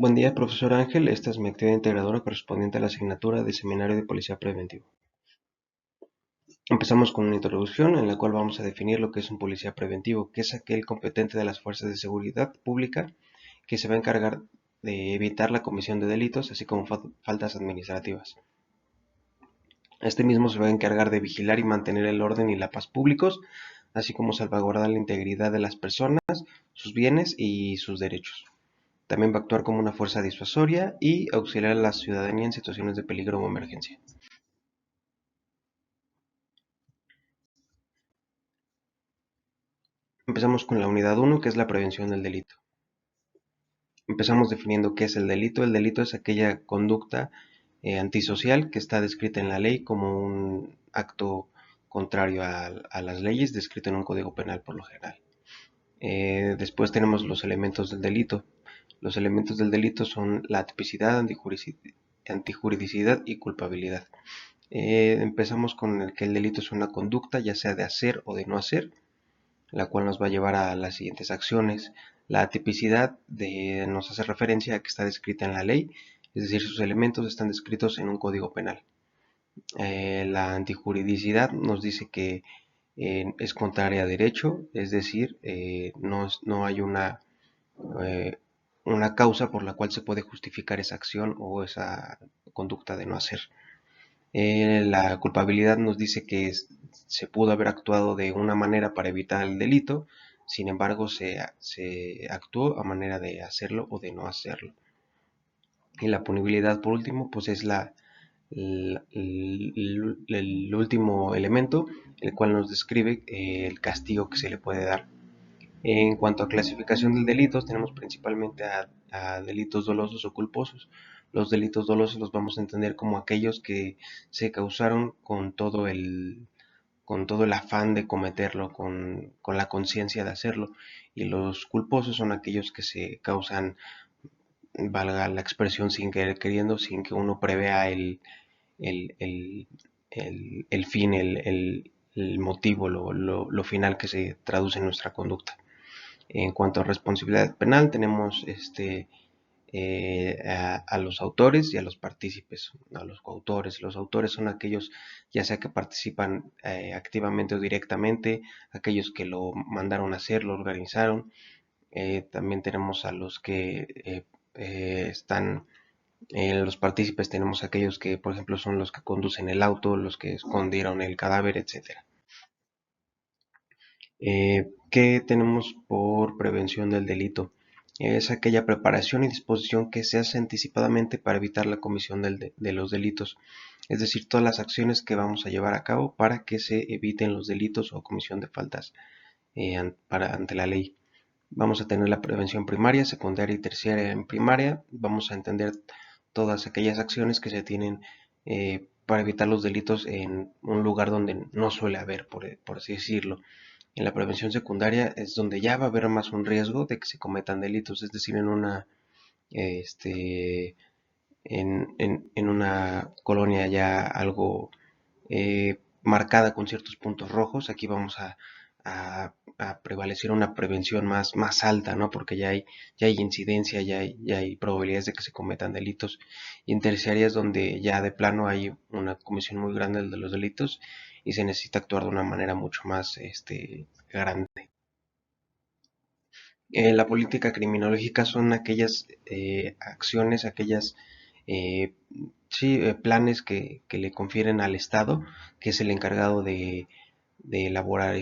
Buen día, profesor Ángel. Esta es mi actividad integradora correspondiente a la asignatura de Seminario de Policía Preventivo. Empezamos con una introducción en la cual vamos a definir lo que es un policía preventivo, que es aquel competente de las fuerzas de seguridad pública que se va a encargar de evitar la comisión de delitos, así como faltas administrativas. Este mismo se va a encargar de vigilar y mantener el orden y la paz públicos, así como salvaguardar la integridad de las personas, sus bienes y sus derechos. También va a actuar como una fuerza disuasoria y auxiliar a la ciudadanía en situaciones de peligro o emergencia. Empezamos con la unidad 1, que es la prevención del delito. Empezamos definiendo qué es el delito. El delito es aquella conducta antisocial que está descrita en la ley como un acto contrario a las leyes, descrito en un código penal por lo general. Después tenemos los elementos del delito. Los elementos del delito son la tipicidad, antijuridicidad y culpabilidad. Empezamos con el que el delito es una conducta, ya sea de hacer o de no hacer, la cual nos va a llevar a las siguientes acciones. La tipicidad nos hace referencia a que está descrita en la ley, es decir, sus elementos están descritos en un código penal. La antijuridicidad nos dice que es contraria a derecho, es decir, no hay eh, una causa por la cual se puede justificar esa acción o esa conducta de no hacer. La culpabilidad nos dice que se pudo haber actuado de una manera para evitar el delito, sin embargo se actuó a manera de hacerlo o de no hacerlo. Y la punibilidad, por último, pues es el último elemento, el cual nos describe el castigo que se le puede dar. En cuanto a clasificación de delitos, tenemos principalmente a delitos dolosos o culposos. Los delitos dolosos los vamos a entender como aquellos que se causaron con todo el afán de cometerlo, con la conciencia de hacerlo. Y los culposos son aquellos que se causan, valga la expresión, sin querer queriendo, sin que uno prevea el, el, el fin, el motivo, lo final que se traduce en nuestra conducta. En cuanto a responsabilidad penal, tenemos a los autores y a los partícipes, a los coautores. Los autores son aquellos ya sea que participan activamente o directamente, aquellos que lo mandaron a hacer, lo organizaron. También tenemos a los que están, los partícipes tenemos aquellos que, por ejemplo, son los que conducen el auto, los que escondieron el cadáver, etcétera. ¿Qué tenemos por prevención del delito? Es aquella preparación y disposición que se hace anticipadamente para evitar la comisión de los delitos, es decir, todas las acciones que vamos a llevar a cabo para que se eviten los delitos o comisión de faltas ante la ley. Vamos a tener la prevención primaria, secundaria y terciaria. En primaria vamos a entender todas aquellas acciones que se tienen para evitar los delitos en un lugar donde no suele haber, por así decirlo. En la prevención secundaria es donde ya va a haber más un riesgo de que se cometan delitos, es decir, este, en una colonia ya algo marcada con ciertos puntos rojos. Aquí vamos a prevalecer una prevención más alta, ¿no? Porque ya hay incidencia, ya hay probabilidades de que se cometan delitos. Y en terciarias donde ya de plano hay una comisión muy grande de los delitos y se necesita actuar de una manera mucho más grande. La política criminológica son aquellas acciones, aquellas eh, sí, planes que le confieren al Estado, que es el encargado de elaborar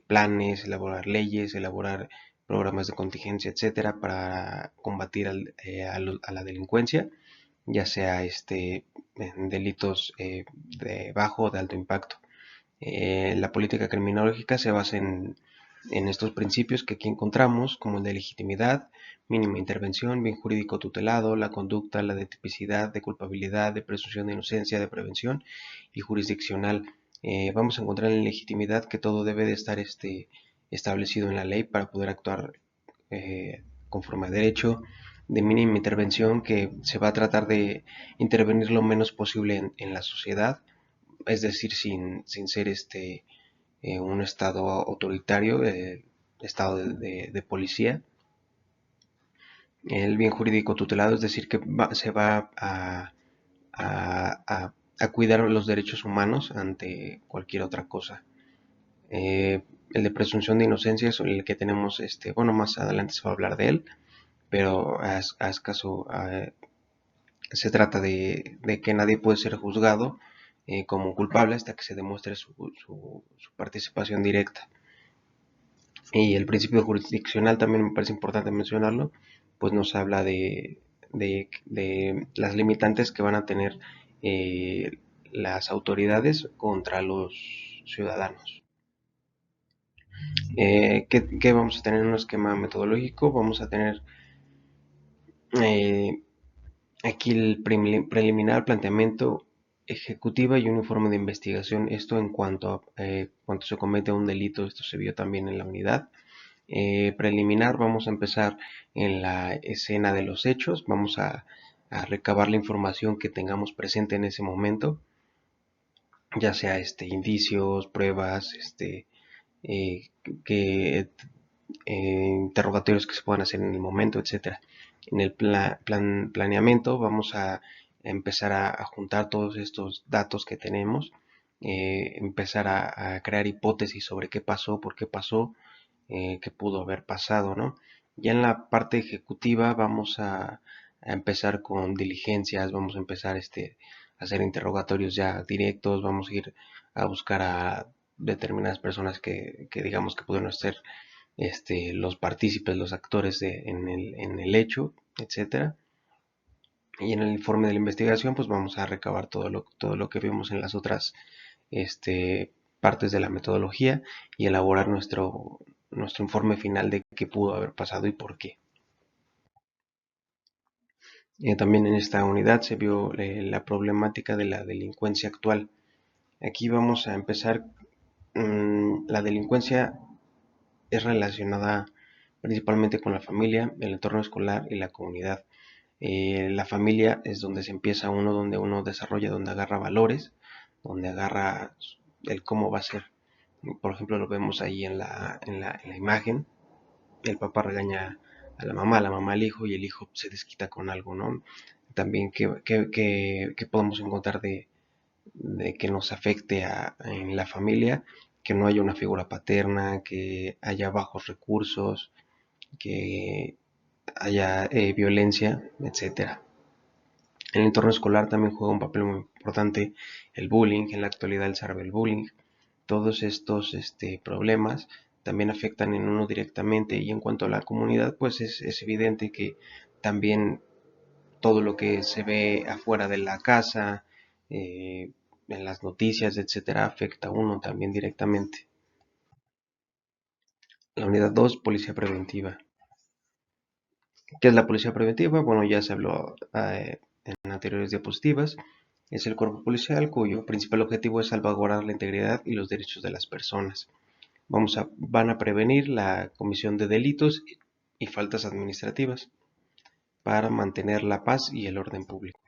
planes, elaborar leyes, elaborar programas de contingencia, etcétera, para combatir a la delincuencia, ya sea en delitos de bajo o de alto impacto. La política criminológica se basa en estos principios que aquí encontramos, como el de legitimidad, mínima intervención, bien jurídico tutelado, la conducta, la de tipicidad, de culpabilidad, de presunción de inocencia, de prevención y jurisdiccional. Vamos a encontrar en legitimidad que todo debe de estar establecido en la ley para poder actuar conforme a derecho, de mínima intervención, que se va a tratar de intervenir lo menos posible en la sociedad, es decir, sin ser un estado autoritario, estado de policía. El bien jurídico tutelado, es decir, que se va a cuidar los derechos humanos ante cualquier otra cosa. El de presunción de inocencia es el que tenemos, bueno, más adelante se va a hablar de él, pero haz caso, se trata de que nadie puede ser juzgado como culpable hasta que se demuestre su participación directa. Y el principio jurisdiccional también me parece importante mencionarlo, pues nos habla de las limitantes que van a tener las autoridades contra los ciudadanos. ¿Qué vamos a tener en un esquema metodológico? Vamos a tener eh, aquí el preliminar, planteamiento, ejecutiva y un informe de investigación. Esto en cuanto a cuando se comete un delito, esto se vio también en la unidad. Preliminar, vamos a empezar en la escena de los hechos, vamos a recabar la información que tengamos presente en ese momento, ya sea indicios, pruebas, eh, que interrogatorios que se puedan hacer en el momento, etcétera. En el planeamiento vamos a empezar a juntar todos estos datos que tenemos, empezar a crear hipótesis sobre qué pasó, por qué pasó, qué pudo haber pasado, ¿no? Ya en la parte ejecutiva vamos a empezar con diligencias, vamos a empezar a hacer interrogatorios ya directos, vamos a ir a buscar a determinadas personas que digamos que pudieron ser los partícipes, los actores en el hecho, etcétera. Y en el informe de la investigación, pues vamos a recabar todo lo que vimos en las otras partes de la metodología y elaborar nuestro informe final de qué pudo haber pasado y por qué. También en esta unidad se vio la problemática de la delincuencia actual. Aquí vamos a empezar. La delincuencia es relacionada principalmente con la familia, el entorno escolar y la comunidad. La familia es donde se empieza uno, donde uno desarrolla, donde agarra valores, donde agarra el cómo va a ser. Por ejemplo, lo vemos ahí en la imagen. El papá regaña a la mamá al hijo y el hijo se desquita con algo, ¿no? También que podemos encontrar de que nos afecte en la familia, que no haya una figura paterna, que haya bajos recursos, que haya violencia, etcétera. En el entorno escolar también juega un papel muy importante el bullying, en la actualidad el cyberbullying. Todos estos problemas también afectan en uno directamente, y en cuanto a la comunidad, pues es evidente que también todo lo que se ve afuera de la casa, en las noticias, etcétera, afecta a uno también directamente. La unidad 2, policía preventiva. ¿Qué es la policía preventiva? Bueno, ya se habló en anteriores diapositivas. Es el cuerpo policial cuyo principal objetivo es salvaguardar la integridad y los derechos de las personas. Van a prevenir la comisión de delitos y faltas administrativas para mantener la paz y el orden público.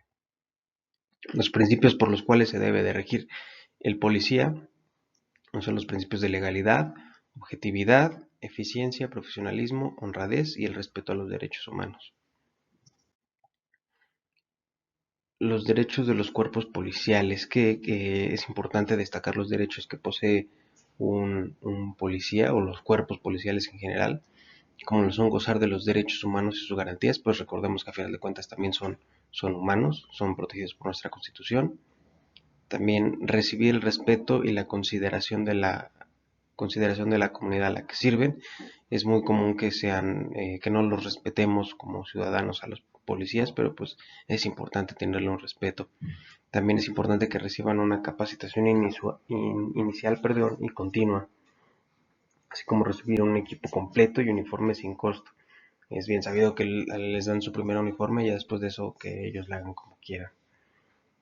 Los principios por los cuales se debe de regir el policía son los principios de legalidad, objetividad, eficiencia, profesionalismo, honradez y el respeto a los derechos humanos. Los derechos de los cuerpos policiales, que es importante destacar los derechos que posee un policía o los cuerpos policiales en general, como lo son gozar de los derechos humanos y sus garantías, pues recordemos que a final de cuentas también son humanos, son protegidos por nuestra Constitución. También recibir el respeto y la consideración de la comunidad a la que sirven. Es muy común que no los respetemos como ciudadanos a los policías, pero pues es importante tenerle un respeto. También es importante que reciban una capacitación inicial, y continua, así como recibir un equipo completo y uniforme sin costo. Es bien sabido que les dan su primer uniforme y ya después de eso que ellos la hagan como quieran.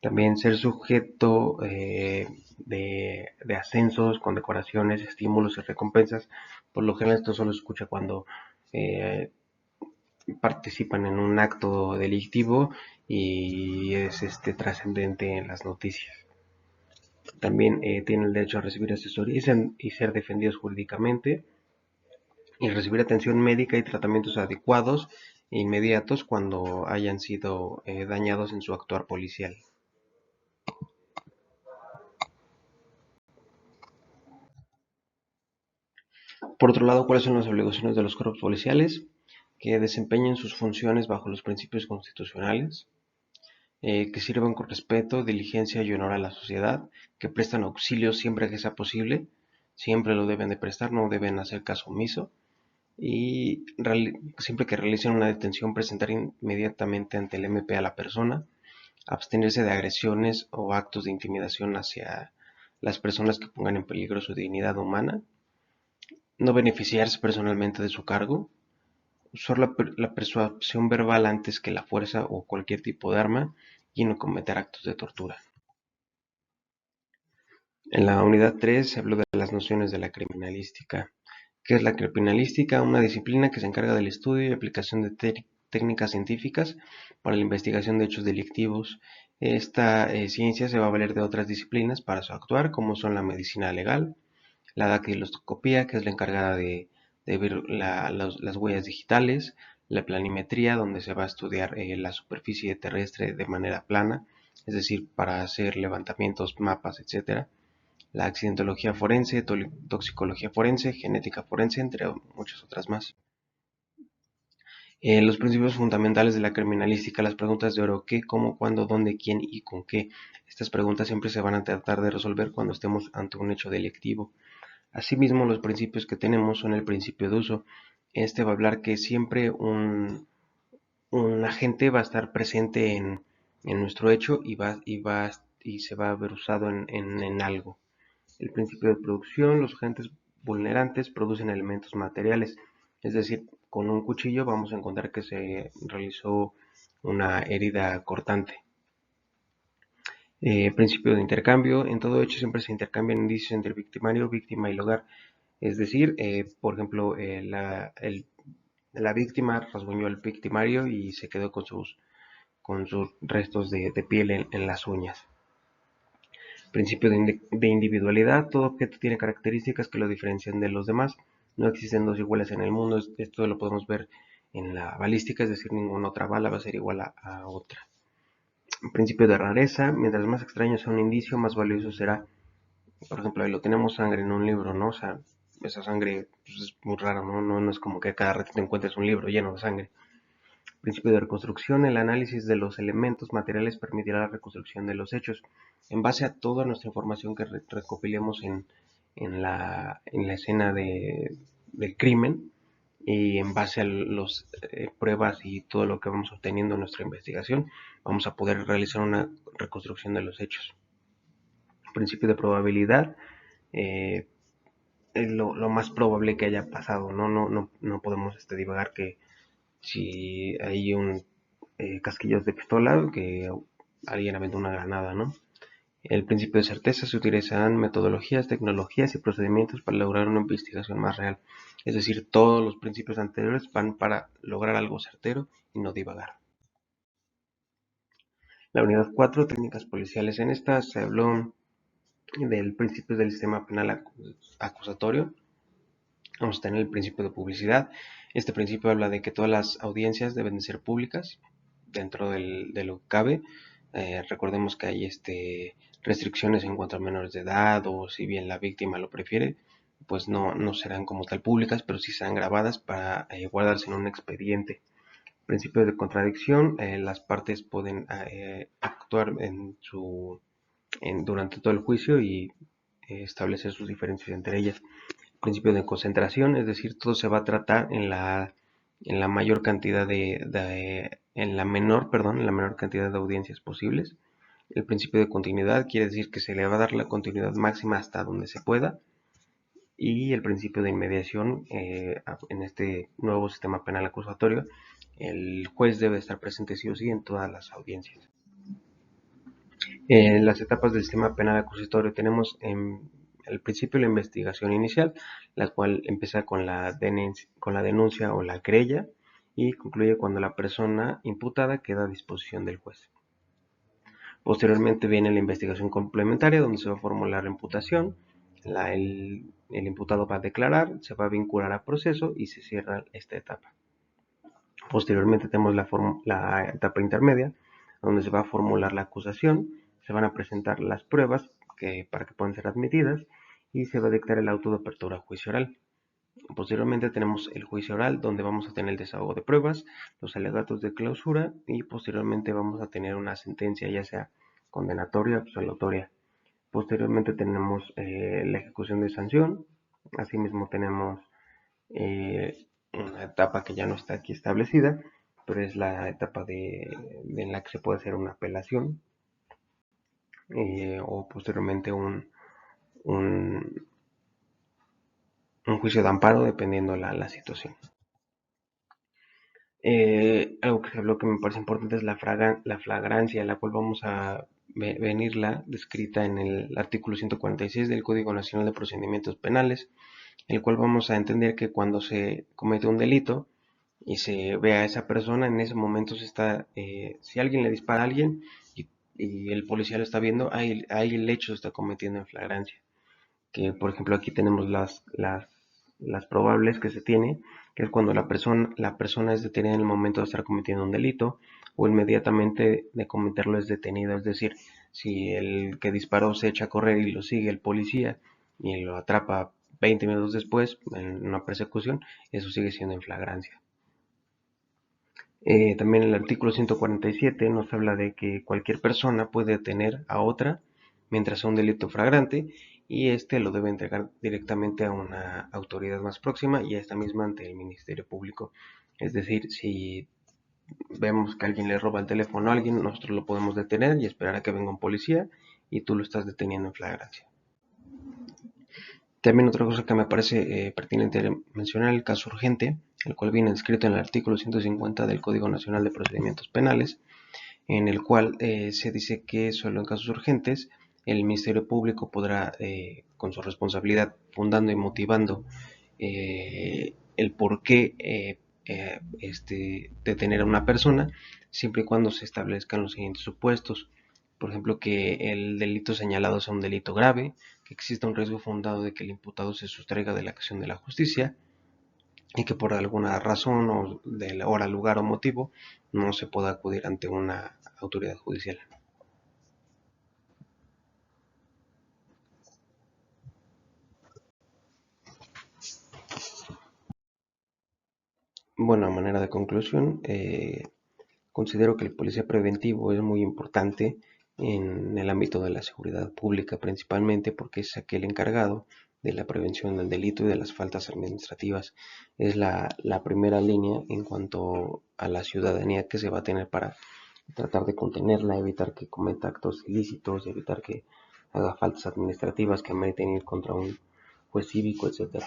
También ser sujeto de ascensos, condecoraciones, estímulos y recompensas. Por lo general esto solo se escucha cuando eh, participan en un acto delictivo y es trascendente en las noticias. También tienen el derecho a recibir asesoría y ser defendidos jurídicamente, y recibir atención médica y tratamientos adecuados inmediatos cuando hayan sido dañados en su actuar policial. Por otro lado, ¿cuáles son las obligaciones de los cuerpos policiales? Que desempeñen sus funciones bajo los principios constitucionales, que sirvan con respeto, diligencia y honor a la sociedad, que prestan auxilio siempre que sea posible, siempre lo deben de prestar, no deben hacer caso omiso, y siempre que realicen una detención presentar inmediatamente ante el MP a la persona, abstenerse de agresiones o actos de intimidación hacia las personas que pongan en peligro su dignidad humana, no beneficiarse personalmente de su cargo, usar la persuasión verbal antes que la fuerza o cualquier tipo de arma y no cometer actos de tortura. En la unidad 3 se habló de las nociones de la criminalística. ¿Qué es la criminalística? Una disciplina que se encarga del estudio y aplicación de técnicas científicas para la investigación de hechos delictivos. Esta ciencia se va a valer de otras disciplinas para su actuar, como son la medicina legal, la dactiloscopía, que es la encargada de ver las huellas digitales, la planimetría, donde se va a estudiar la superficie terrestre de manera plana, es decir, para hacer levantamientos, mapas, etcétera, la accidentología forense, toxicología forense, genética forense, entre muchas otras más. Los principios fundamentales de la criminalística, las preguntas de oro: ¿qué, cómo, cuándo, dónde, quién y con qué? Estas preguntas siempre se van a tratar de resolver cuando estemos ante un hecho delictivo. Asimismo, los principios que tenemos son el principio de uso. Este va a hablar que siempre un agente va a estar presente en nuestro hecho y se va a ver usado en algo. El principio de producción: los agentes vulnerantes producen elementos materiales, es decir, con un cuchillo vamos a encontrar que se realizó una herida cortante. Principio de intercambio: en todo hecho siempre se intercambian indicios entre victimario, víctima y lugar. Es decir, por ejemplo, la víctima rasguñó al victimario y se quedó con sus restos de piel en las uñas. Principio de individualidad: todo objeto tiene características que lo diferencian de los demás. No existen dos iguales en el mundo. Esto lo podemos ver en la balística, es decir, ninguna otra bala va a ser igual a otra. Principio de rareza: mientras más extraño sea un indicio, más valioso será. Por ejemplo, ahí lo tenemos, sangre en un libro, ¿no? O sea, esa sangre pues, es muy rara, ¿no? No es como que a cada rato te encuentres un libro lleno de sangre. Principio de reconstrucción: el análisis de los elementos materiales permitirá la reconstrucción de los hechos. En base a toda nuestra información que recopilemos en la escena del crimen y en base a las pruebas y todo lo que vamos obteniendo en nuestra investigación, vamos a poder realizar una reconstrucción de los hechos. Principio de probabilidad: eh, es lo más probable que haya pasado, no podemos divagar que si hay un casquillos de pistola, que alguien aventó una granada, ¿no? El principio de certeza: se utilizarán metodologías, tecnologías y procedimientos para lograr una investigación más real. Es decir, todos los principios anteriores van para lograr algo certero y no divagar. La unidad 4, técnicas policiales. En esta se habló del principio del sistema penal acusatorio. Vamos a tener el principio de publicidad. Este principio habla de que todas las audiencias deben de ser públicas dentro de lo que cabe. Recordemos que hay restricciones en cuanto a menores de edad, o si bien la víctima lo prefiere, pues no serán como tal públicas, pero sí serán grabadas para guardarse en un expediente. Principio de contradicción: las partes pueden actuar durante todo el juicio y establecer sus diferencias entre ellas. Principio de concentración: es decir, todo se va a tratar en la mayor cantidad en la menor, perdón, en la menor cantidad de audiencias posibles. El principio de continuidad quiere decir que se le va a dar la continuidad máxima hasta donde se pueda. Y el principio de inmediación: en este nuevo sistema penal acusatorio, el juez debe estar presente sí o sí en todas las audiencias. En las etapas del sistema penal acusatorio tenemos al principio la investigación inicial, la cual empieza con la denuncia o la querella y concluye cuando la persona imputada queda a disposición del juez. Posteriormente viene la investigación complementaria, donde se va a formular la imputación, el imputado va a declarar, se va a vincular a proceso y se cierra esta etapa. Posteriormente tenemos la etapa intermedia, donde se va a formular la acusación, se van a presentar las pruebas para que puedan ser admitidas y se va a dictar el auto de apertura a juicio oral. Posteriormente tenemos el juicio oral, donde vamos a tener el desahogo de pruebas, los alegatos de clausura y posteriormente vamos a tener una sentencia, ya sea condenatoria o absolutoria. Posteriormente tenemos la ejecución de sanción. Asimismo tenemos una etapa que ya no está aquí establecida, pero es la etapa en la que se puede hacer una apelación o posteriormente un, un juicio de amparo, dependiendo la situación. Algo que se habló que me parece importante es la flagrancia, la cual vamos a venirla descrita en el artículo 146 del Código Nacional de Procedimientos Penales, el cual vamos a entender que cuando se comete un delito y se ve a esa persona, en ese momento si alguien le dispara a alguien y el policía lo está viendo, ahí el hecho se está cometiendo en flagrancia. Que por ejemplo aquí tenemos las probables que se tiene, que es cuando la persona es detenida en el momento de estar cometiendo un delito o inmediatamente de cometerlo es detenido. Es decir, si el que disparó se echa a correr y lo sigue el policía y lo atrapa 20 minutos después en una persecución, eso sigue siendo en flagrancia. También el artículo 147 nos habla de que cualquier persona puede detener a otra mientras sea un delito flagrante y este lo debe entregar directamente a una autoridad más próxima y a esta misma ante el Ministerio Público. Es decir, si vemos que alguien le roba el teléfono a alguien, nosotros lo podemos detener y esperar a que venga un policía y tú lo estás deteniendo en flagrancia. También otra cosa que me parece pertinente mencionar, el caso urgente, el cual viene descrito en el artículo 150 del Código Nacional de Procedimientos Penales, en el cual se dice que solo en casos urgentes el Ministerio Público podrá, con su responsabilidad, fundando y motivando el por qué detener a una persona, siempre y cuando se establezcan los siguientes supuestos. Por ejemplo, que el delito señalado sea un delito grave, que exista un riesgo fundado de que el imputado se sustraiga de la acción de la justicia y que por alguna razón o de la hora, lugar o motivo no se pueda acudir ante una autoridad judicial. Bueno, a manera de conclusión, considero que el policía preventivo es muy importante en el ámbito de la seguridad pública, principalmente porque es aquel encargado de la prevención del delito y de las faltas administrativas. Es la primera línea en cuanto a la ciudadanía que se va a tener para tratar de contenerla, evitar que cometa actos ilícitos, evitar que haga faltas administrativas que ameriten ir contra un juez cívico, etcétera.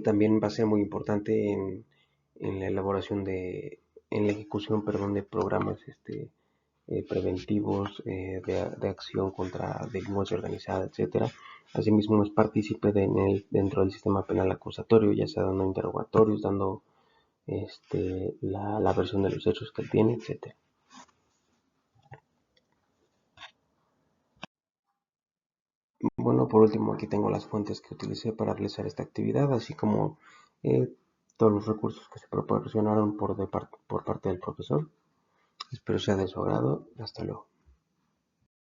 También va a ser muy importante en la elaboración en la ejecución, perdón, de programas preventivos de acción contra delincuencia organizada, etcétera. Asimismo, es partícipe dentro del sistema penal acusatorio, ya sea dando interrogatorios, dando la versión de los hechos que él tiene, etcétera. Bueno, por último, aquí tengo las fuentes que utilicé para realizar esta actividad, así como todos los recursos que se proporcionaron por parte del profesor. Espero sea de su agrado. Hasta luego.